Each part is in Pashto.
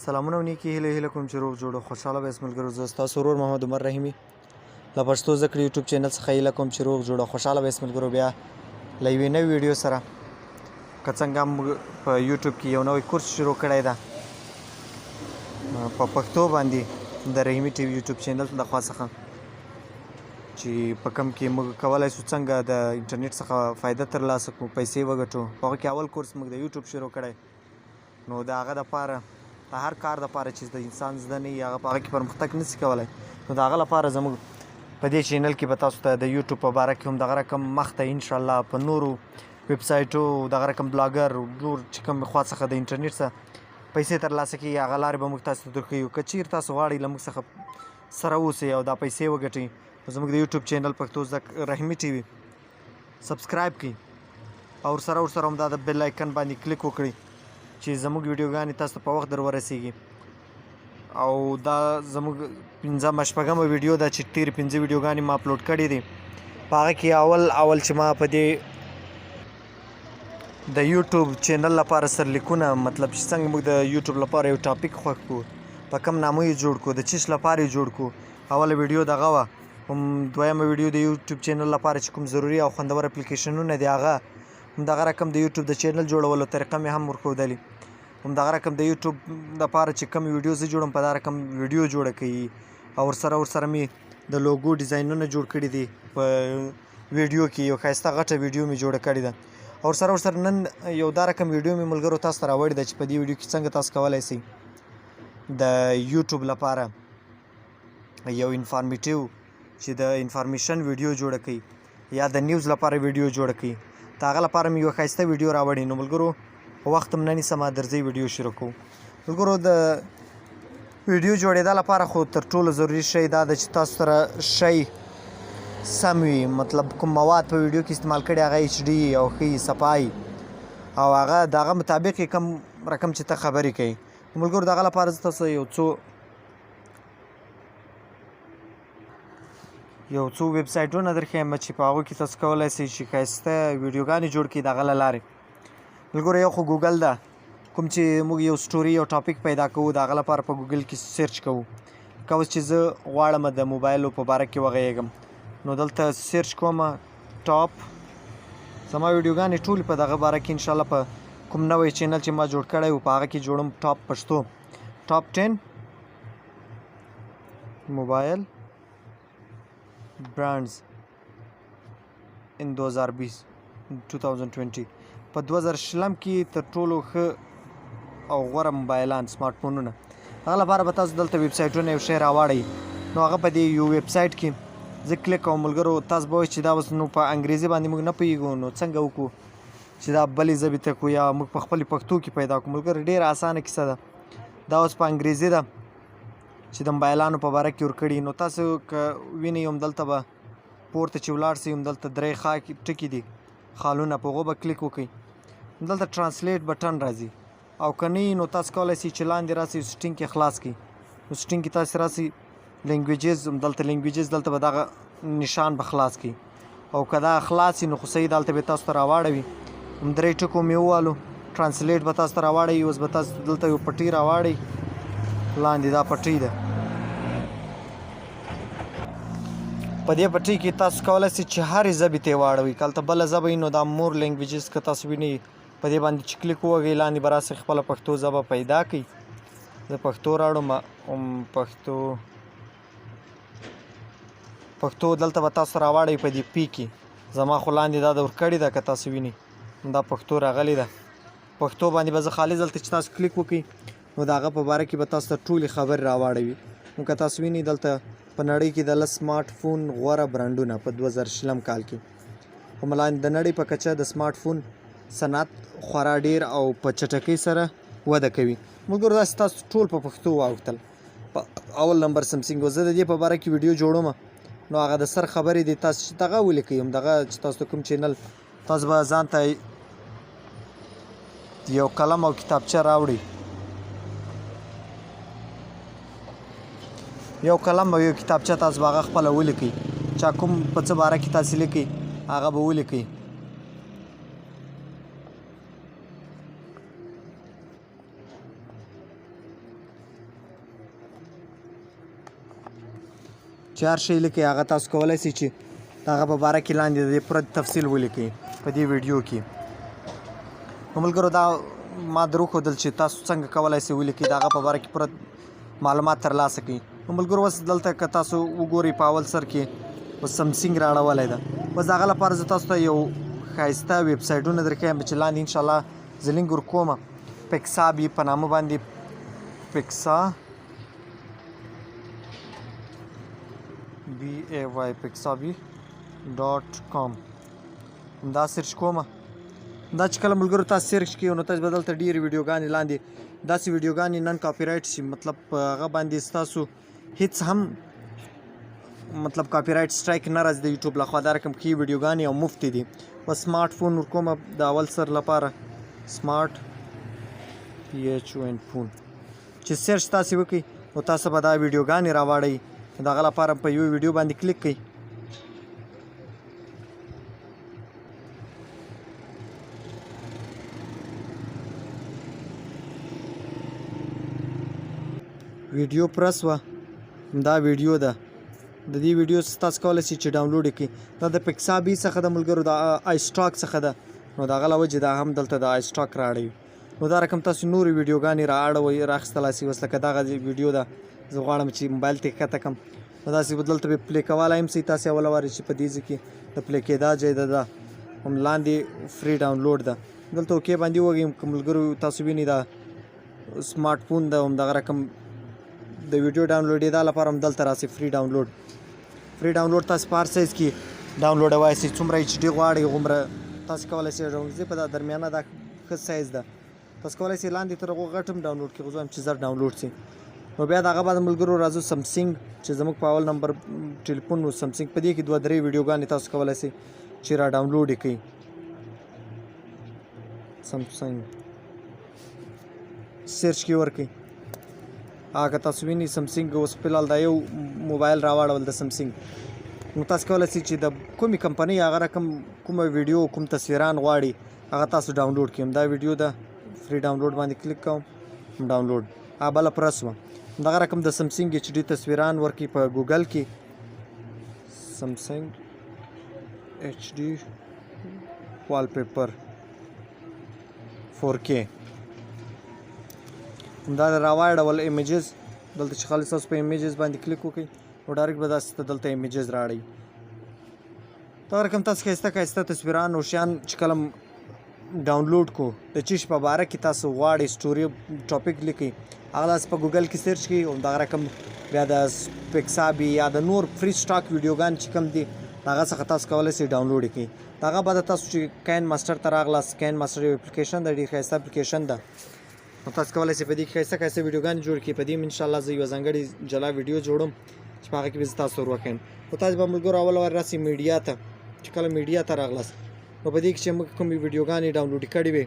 سلامونه ونیکي هیله کوم چې روغ جوړ خوشاله به ملګرو زه ستاسو ورور محمد عمر رحیمي له پښتو زده کړې یوټیوب چینل څخه هیله کوم چې روغ جوړ خوشاله به ملګرو بیا له یوې نوې ویډیو سره که څنګه موږ په یوټیوب کې یو نوی کورس شروع کړی ده په پښتو باندې د رحیمي ټي وي یوټیوب چینل د خوا څخه چې په کوم کې موږ کولی شو څنګه د انټرنیټ څخه فایده ترلاسه کړو پیسې وګټو په هغه کې اول کورس موږ د یوټیوب شروع کړی نو د هغه دپاره د هر کار دپاره چې د انسان زده نه وي هغه په هغه کې پرمختګ نشي کولی نو د هغه لپاره زموږ په دې چینل کې به تاسو ته د یوټیوب په باره کې هم دغه رقم مخته انشاءالله په نورو ویب سایټو دغه رقم بلاګر نور چې کوم خوا څخه د انټرنیټ څخه پیسې ترلاسه کړي هغه لارې به موږ تاسو ته درښیو که چیرې تاسو غواړئ له موږ څخه سره اوسئ او دا پیسې وګټئ نو زموږ د یوټیوب چینل پښتو رحیمي ټي وي سبسکرایب کړئ او ورسره هم دا د بیل آیکن باندې کلیک وکړئ چې زموږ ویډیوګانې تاسو ته په وخت در ورسیږي او دا زموږ پنځمه شپږمه ویډیو ده چې تېرې 5 ویډیوګانې ما اپلوډ کړي دي په هغه کې اول چې ما په دې د یوټیوب چینل لپاره سرلیکونه مطلب چې څنګه موږ د یوټیوب لپاره یو ټاپک خوښ کړو په کوم نامه یې جوړ کړو د چیش لپاره یې جوړ کړو اوله ویډیو دغه وه دویمه ویډیو د یوټیوب چینل لپاره چې کوم ضروري او خوندور اپلیکیشنونه دي هغه همدغه رقم د یوټیوب د چینل جوړولو طریقه مې هم ورښودلې همدغه رقم د یوټیوب لپاره چې کوم ویډیو زه جوړم په دا رقم ویډیو جوړه کوي او ورسره مې د لوګو ډیزاینونه جوړ کړي دي په ویډیو کې یو ښایسته غټه ویډیو مې جوړه کړې ده او ورسره نن یو دا رقم ویډیو مې ملګرو تاسو ته راوړې ده چې په دې ویډیو کې څنګه تاسو کولی شئ د یوټیوب لپاره یو انفارمیټیو چې د انفارمیشن ویډیو جوړه کړي یا د نیوز لپاره ویډیو جوړه کړي د هغه لپاره مې یوه ښایسته ویډیو راوړې نو ملګرو په وخت هم نه نیسم درځئ ویډیو شروع کوو ملګرو د ویډیو جوړېدا لپاره خو تر ټولو ضروري شی دا ده چې تاسو سره شی سم وي مطلب کوم مواد په ویډیو کې استعمال کړي هغه ایچ ډي او ښه صفایي او هغه د هغه مطابق یې کوم رقم چې ته خبرې کوي ملګرو د هغه لپاره زه تاسو یو څو ویب سایټونه درښیم چې په هغو کې تاسو کولی شئ چې ښایسته ویډیوګانې جوړ کړي د هغه له لارې ملګرو یو خو ګوګل ده کوم چې موږ یو سټوري یو ټاپک پیدا کوو د هغه لپاره په ګوګل کې سرچ کوو که اوس چې زه غواړم د موبایلو په باره کې وغږېږم نو دلته سرچ کوم ټاپ زما ویډیوګانې ټولې په دغه باره کې انشاءالله په کوم نوی چینل چې ما جوړ کړی و په هغه کې جوړم ټاپ پښتو ټاپ 10 موبایل برانډز ان 2020 په 2020 کې تر ټولو ښه او غوره موبایلان سمارټ فونونه هغه لپاره به تاسو دلته ویب سایټونه یو شی راواړئ نو هغه په دې یو ویب سایټ کې زه کلیک کوم ملګرو تاسو به وایئ چې دا اوس نو په انګریزي باندې موږ نه پوهېږو نو څنګه وکړو چې دا بلې ژبې ته کړو یا موږ په خپلې پښتو کې پیدا کړو ملګرو ډېره اسانه کیسه ده دا اوس په انګریزي ده چې د موبایلانو په باره کې ورکړي نو تاسو که وینئ هم دلته به پورته چې ولاړ سئ هم دلته درې خا ټکي دي خالونه په هغو به کلیک وکړئ دلته ټرانسلیټ بټن راځي او که نه نو تاسو کولی شئ چې لاندې راسئ سټینګ کې خلاص کړئ نو سټینګ کې تاسو راسئ لینګویجز دلته لینګویجز دلته به دغه نشان به خلاص کړي او که دا خلاص وي نو خو صحیح دلته به تاسو ته راواړوي هم درې ټکو مې ووالو ټرانسلیټ به تاسو ته راواړوي اوس به تاسو دلته یو پټۍ راواړئ لاندې دا پټۍ ده په دې پټۍ کې تاسو کولی شئ چې هرې ژبې ته یې واړوئ که هلته بله ژبه وي نو دا مور لینګویجز که تاسو وینئ په دې باندې چې کلیک ووهئ لاندې به راسئ خپله پښتو ژبه پیدا کړئ زه پښتو راوړم پښتو دلته به تاسو راواړئ په دې پی کې زما خو لاندې دا د ورکړې ده که تاسو وینئ دا پښتو راغلې ده پښتو باندې به زه خالي دلته چې تاسو کلیک وکړئ نو د هغه په باره کې به تاسو ته ټولې خبرې راواړوي نو که تاسو وینئ دلته په نړۍ کې د 10 سمارټ فون غوره برانډونه په 2020 کال کې هم لاندې د نړۍ په کچه د سمارټ فون صنعت خورا ډیر او په چټکۍ سره وده کوي ملګرو داسې تاسو ټول په پښتو واوښتل په اول نمبر سمسنګ زه د دې په باره کې ویډیو جوړوم نو هغه د سر خبرې دي تاسو چې دغه ولیکئ همدغه چې تاسو کوم چینل تاسو به ځان ته یو قلم او کتابچه راوړئ یو قلم او یو کتابچه تاسو به هغه خپله ولیکئ چا کوم په څه باره کې تاسو لیکئ هغه به ولیکئ چې هر شی لیکئ هغه تاسو کولی شئ چې د هغه په باره کې لاندې د دې پوره تفصیل ولیکئ په دې ویډیو کې. نو ملګرو دا ما در وښودل چې تاسو څنګه کولی شئ ولیکئ د هغه په باره کې پوره معلومات ترلاسه کړئ. نو ملګرو اوس دلته که تاسو وګورئ په اول سر کې اوس سمسنګ راړولی ده. اوس د هغه لپاره زه تاسو ته یو ښایسته ویبسایټونه درښیم چې لاندې انشاءالله زه لینک ورکوم. پکسابي په نامه باندې pixabay.com دا سرچ کومه. دا چې کله ملګرو تاسو سرچ کړئ نو تاسو به دلته ډېرې ویډیوګانې لاندې داسې ویډیوګانې نن کاپي رایټ شي مطلب په هغه باندې ستاسو هیڅ هم مطلب کاپي رایټ سټرایک نه راځي د یوټیوب لخوا. دا رقم ښې ویډیوګانې او مفتې دي. و سمارټ فون ورکومه د اول سر لپاره سمارټ فون چې سرچ تاسې وکړئ نو تاسو به دا ویډیوګانې راواړئ. د هغه لپاره په یو ویډیو باندې کلیک کړئ. ویډیو پرس وه دا ویډیو ده. د دې ویډیو تاسو کولی شئ چې ډاونلوډ یې کړئ. دا د پکسابي څخه د ملګرو د آی سټاک څخه ده. نو د هغه له وجې دا هم دلته د آی سټاک رااړوي. نو دا رقم تاسو نورې ویډیوګانې رااړوئ راخیستلی شئ. اوس لکه دغه ویډیو ده زه غواړم چې موبایل ته یې ښکته کړم نو داسې به دلته به پلی کولی هم شئ تاسې اوله وارې چې په دې ځای کې د پلی کېدا ځای ده هم لاندې فري ډاونلوډ ده. دلته اوکې باندې ووهئ که ملګرو تاسو وینئ دا سمارټ فون ده همدغه رقم د ویډیو ډاونلوډېدا لپاره هم دلته راسئ فري ډاونلوډ تاسو په هر سایز کې ډاونلوډولی شئ. څومره ایچ ډي غواړئ هغومره تاسو کولی شئ ډاونلوډ په دا درمیانه دا ښه سایز ده. تاسو کولی شئ لاندې تر هغو غټ هم ډاونلوډ کړئ خو زه وایم چې زر ډاونلوډ شي. نو بیا د هغه بعد ملګرو راځو سمسنګ چې زموږ په اول نمبر ټلیفون و سمسنګ په دې کې 2-3 ویډیوګانې تاسو کولی شئ چې را ډاونلوډ یې کړئ. سمسنګ سرچ کې ورکړئ. هغه تاسو وینئ سمسنګ اوس فلحال دا یو موبایل راواړول د سمسنګ. نو تاسو کولی شئ چې د کومې کمپنۍ هغه رقم کومه ویډیو کوم تصویران غواړي هغه تاسو ډاونلوډ کړئ. دا ویډیو ده فري ډاونلوډ باندې کلیک کوم ډاونلوډ بله پرس وه. دغه رقم د سمسنګ ایچ ډي تصویران ورکړئ په ګوګل کې سمسنګ ایچ ډي والپیپر 4K دا راواړول ایمیجز. دلته چې خالص تاسو په ایمیجز باندې کلیک وکړئ نو ډایرکټ به داسې دلته ایمیجز راړئ. دغه رقم تاسو ښایسته تصویران او شیان چې کله ډاونلوډ کو د چیش په باره کې تاسو غواړئ سټوري ټاپک لیکئ هغه داسې په ګوګل کې سرچ کړئ او دغه رقم بیا د پکسابي یا د نور فری سټاک ویډیوګان چې کوم دي هغه څخه تاسو کولی شئ ډاونلوډ یې کړئ. د هغه بعد تاسو چې کین ماسټر ته راغلاست کین ماسټر یو اپلیکیشن ده ډېر ښایسته اپلیکیشن ده. نو تاسو کولی شئ په دې کې ښایسته ویډیوګانې جوړ کړئ. په دې انشاءالله زه یوه ځانګړې جلا ویډیو جوړم چې په هغه کې به زه تاسو ور وښیم. خو تاسو به ملګرو اول وار راسئ میډیا ته چې کله میډیا ته راغلاست نو په دې کې چې موږ کومې ویډیوګانې ډاونلوډ کړې وې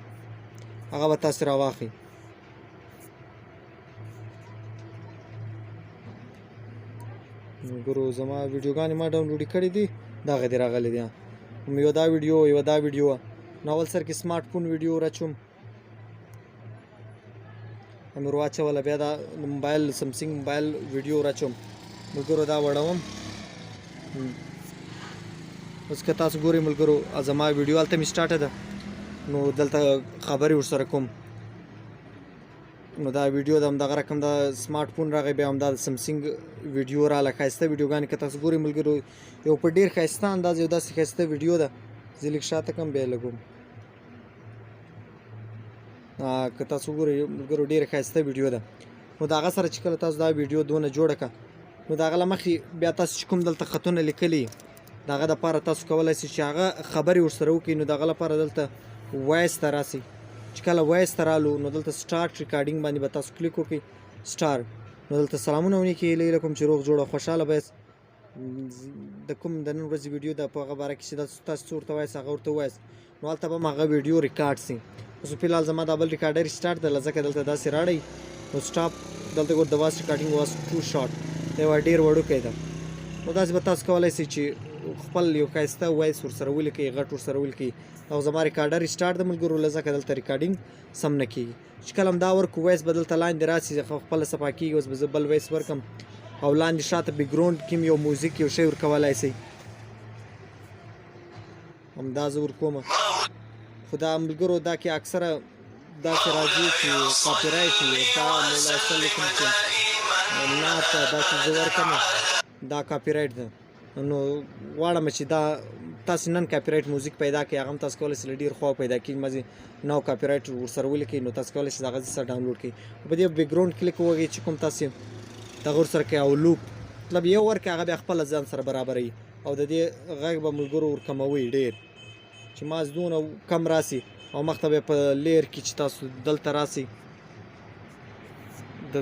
هغه به تاسو راواخلئ. ملګرو زما ویډیوګانې ما ډاونلوډ کړې دي دغه دې راغلی دی. یو دا ویډیو یو دا ویډیو نو اول سر کې سمارټ فون ویډیو راچوم مې واچوله. بیا دا موبایل سمسنګ موبایل ویډیو راچوم ملګرو دا وړوم. اوس که تاسو ګورئ ملګرو زما ویډیو هلته مې سټارټه ده نو دلته خبرې ورسره کوم. نو دا ویډیو د همدغه رقم د سمارټ فون راغی بیا همدا د سمسنګ ویډیو راغله ښایسته ویډیوګانې که تاسو ګورئ ملګرو یو په ډېر ښایسته انداز یو داسې ښایسته ویډیو ده. زه لږ شاته کړم بیا یې لګوم. که تاسو ګورئ ملګرو ډېره ښایسته ویډیو ده. نو د هغه سره چې کله تاسو دا ویډیو دونه جوړه کړه نو د هغه له مخکې بیا تاسو چې کوم دلته خطونه لیکلي د هغه دپاره تاسو کولی شئ چې هغه خبرې ورسره وکړئ. نو د هغه لپاره دلته وایس ته راسئ. چې کله وایس ته رالو نو دلته سټارټ ریکارډینګ باندې به تاسو کلیک وکړئ سټار. نو دلته سلامونه ونیکئ هیله هیله کوم چې روغ جوړ او خوشحاله به یاست. د کوم د نن ورځې ویډیو ده په هغه باره کې چې تاسو څه ورته وایاست هغه ورته ووایاست نو هلته به هم هغه ویډیو ریکارډ شي. اوس فلحال زما دا بل ریکارډر سټارټ ده ځکه دلته داسې راړئ نو سټاپ دلته ګور د واس ریکارډینګ واس ټو شارټ دا یو ډېر وړوکی ده. نو داسې به تاسو کولی شئ چې خپل یو ښایسته وایس ورسره ولیکئ غټ ورسره ولیکئ. او زما ریکارډر سټارټ ده ملګرو ځکه دلته ریکارډینګ سم نه کېږي. چې کله هم دا ورکړو وایس به دلته لاندې راسي خپله صفا کېږي. اوس به زه بل وایس ورکړم او لاندې شاته بیکګراوند کې یو موزیک یو شی ورکولی شئ همدا زه ورکوم خو دا ملګرو دا کې اکثره داسې راځي چې کاپي رایټ وي دا مولا اصل کوم چې نعت دا چې زه ورکړم دا کاپي رایټ ده نو غواړم چې دا تاسو نن کاپي رایټ موزیک پیدا کړئ هغه هم تاسو کولی شئ له ډېر خوا پیدا کړئ مازې نو کاپي رایټ ورسره ولیکئ نو تاسو کولی شئ د هغه سره ډاونلوډ کړئ په دې بیکګراوند کلیک ووهئ چې کوم تاسې دغه ورسره کوئ او لوپ مطلب یو ورکړئ هغه بیا خپله ځان سره برابروي او د دې غږ به ملګرو ورکموئ ډېر چې ماز دونه کم راسي او مخته به په لیر کې چې تاسو دلته راسي د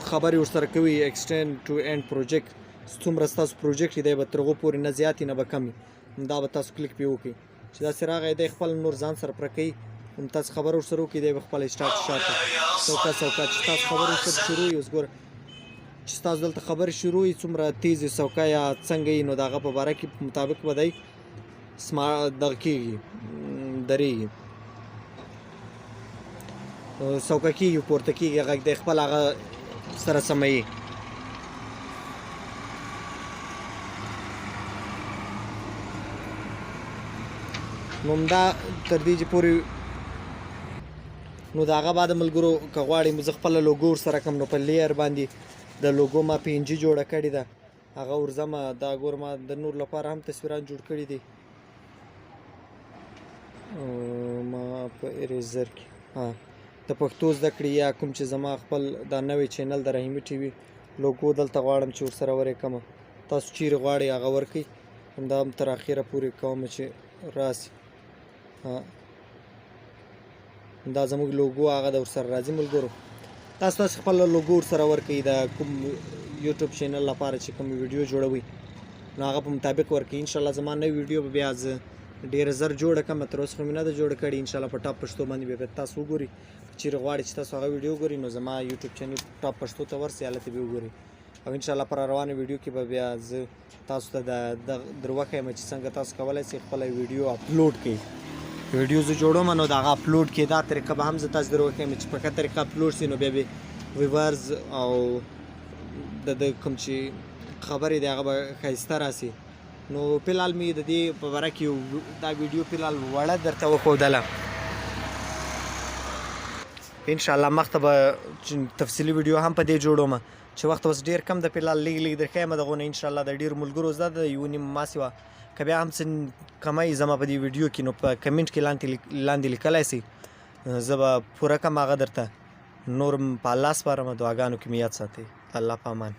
خبرې ورسره کوي ایکسټینډ ټو اینډ پروجیکټ څومره ستاسو پروجیکټ دی به تر هغو پورې نه زیات نه به کم دا به تاسو کلیک پې وکړئ چې داسې راغی دی خپل نور ځان سره پوره کوي هم تاسو خبره ورسره وکړئ دی به خپله سټارټ شاته څوکه چې تاسو خبره ورسره شروع وي اوس ګوره چې تاسو دلته خبرې شروع وي څومره تیزې څوکه یا څنګه وي نو د هغه په باره کې مطابق به دی دغه کېږي درېږي څوکه کېږي پورته کېږي غږ دی خپل هغه سره سموي نو همدا تر دې چې پورې نو د هغه بعد ملګرو که غواړئ زه خپله لوګو ورسره کړم نو په لیر باندې د لوګو ما پي ان جي جوړه کړې ده هغه ورځمه دا ګوره ما د نور لپاره هم تصویران جوړ کړي دي ما په اریزر کې د پښتو زده کړې یا کوم چې زما خپل دا نوی چینل د رحیمي ټي وي لوګو دلته غواړم چې ورسره ورکړم تاسو چیرې غواړئ هغه ورکړئ همدا هم تر اخره پورې کوم چې راسي دا زموږ لوګو هغه د ورسره راځي ملګرو تاسو خپل لوګو ورسره ورکړئ د کوم یوټیوب چینل لپاره چې کوم ویډیو جوړوئ نو هغه په مطابق ورکړئ انشاءالله زما نوی ویډیو به بیا زه ډېره زر جوړه کړم تر اوسه خو مې نه ده جوړه کړې انشاءالله په ټاپ پښتو باندې بیا تاسو وګورئ چیرې غواړئ چې تاسو هغه ویډیو وګورئ نو زما یوټیوب چینل ټاپ پښتو ته ورسئ هلته به وګورئ او انشاءالله پر روانه ویډیو کې به بیا زه تاسو ته در وښیم چې څنګه تاسو کولی شئ خپله ویډیو اپلوډ کړئ ویډیو زه جوړوم نو د هغه اپلوډ کې دا طریقه به هم زه تاسو در وښیم چې په ښه طریقه اپلوډ شي نو بیا به ویورز او د کوم چې خبرې دی هغه به ښایسته راسي نو فلحال مې د دې په باره کې دا ویډیو فلحال وړه درته وښودله انشاءالله مخته به تفصیلي ویډیو هم په دې جوړوم چې وخت اوس ډېر کم ده فلحال لږ لږ درښیم دغو نه انشاءالله د ډېرو ملګرو زده ده یو نیم ما سوه که بیا هم څه کمی زما په دې ویډیو کې نو په کمنټ کې لاندې لیکلی شئ زه به پوره کړم هغه درته نور په الله سپارم دعاګانو کې مې یاد ساتئ الله په امان